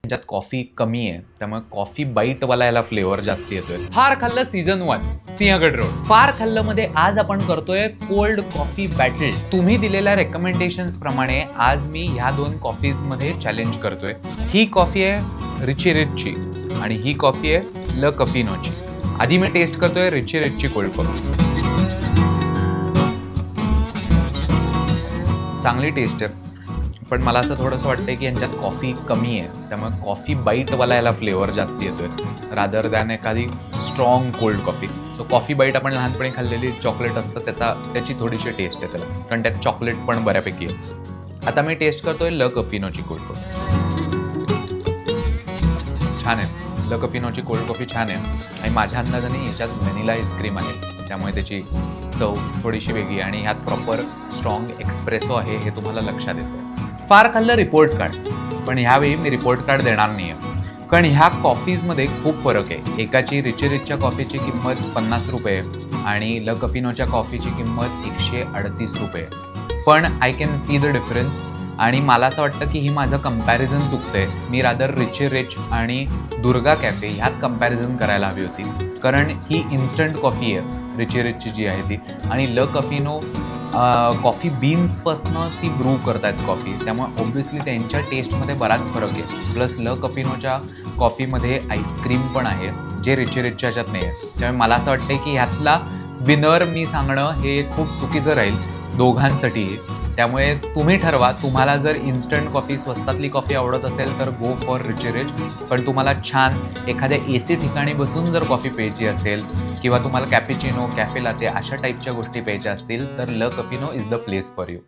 ज्यात कॉफी कमी आहे, त्यामुळे कॉफी बाईटवाला याला फ्लेवर जास्त येतोय. फार खाल्लं सीझन 1 सिंहगड रोड. फार खाल्लं मध्ये आज आपण करतोय कोल्ड कॉफी बॅटल. तुम्ही दिलेल्या रेकमेंडेशन्स प्रमाणे आज मी ह्या 2 कॉफीज मध्ये चॅलेंज करतोय. ही कॉफी आहे रिची रिचची आणि ही कॉफी आहे ल कफिनोची. आधी मी टेस्ट करतोय रिची रिचची कोल्ड कॉफी. चांगली टेस्ट आहे, पण मला असं थोडंसं वाटतंय की यांच्यात कॉफी कमी आहे, त्यामुळे कॉफी बाईटवाला याला फ्लेवर जास्त येतोय रादर दॅन एखादी strong cold coffee. So coffee bite आपण लहानपणी खाल्लेली चॉकलेट असतं त्याची थोडीशी टेस्ट आहे त्याला, कारण त्यात चॉकलेट पण बऱ्यापैकी आहे. आता मी टेस्ट करतोय ल कफिनोची कोल्ड कॉफी. छान आहे, ल कफिनोची कोल्ड कॉफी छान आहे आणि माझ्या अंदाजाने याच्यात व्हॅनिला आईस्क्रीम आहे, त्यामुळे त्याची चव थोडीशी वेगळी आणि ह्यात प्रॉपर स्ट्रॉंग एक्सप्रेसो आहे हे तुम्हाला लक्षात येतं. फार खाल्लं रिपोर्ट कार्ड, पण ह्यावेळी मी रिपोर्ट कार्ड देणार नाही आहे, कारण ह्या कॉफीजमध्ये खूप फरक आहे. एकाची रिची रिचच्या कॉफीची किंमत 50 रुपये आणि ल कफिनोच्या कॉफीची किंमत 138 रुपये. पण I can see the difference आणि मला असं वाटतं की ही माझं कंपॅरिझन चुकतंय. मी रादर रिची रिच आणि दुर्गा कॅफे ह्यात कंपॅरिझन करायला हवी होती, कारण ही इन्स्टंट कॉफी आहे रिची रिचची जी आहे ती, आणि ल कफिनो कॉफी बीन्सपासनं ती ब्रू करतायत कॉफी, त्यामुळे ऑब्व्हियसली त्यांच्या टेस्टमध्ये बराच फरक आहे. प्लस ल कफिनोच्या कॉफीमध्ये आईस्क्रीम पण आहे जे रिची रिचच्या ह्याच्यात नाही आहे. त्यामुळे मला असं वाटतंय की ह्यातला विनर मी सांगणं हे खूप चुकीचं राहील दोघांसाठीही. त्यामुळे तुम्ही ठरवा, तुम्हाला जर इन्स्टंट कॉफी स्वस्तातली कॉफी आवडत असेल तर गो फॉर रिची रिच, पण तुम्हाला छान एखाद्या AC ठिकाणी बसून जर कॉफी प्यायची असेल किंवा तुम्हाला कॅपेचिनो कॅफे लाते अशा टाईपच्या गोष्टी प्यायच्या असतील तर La Cafino is the place for you.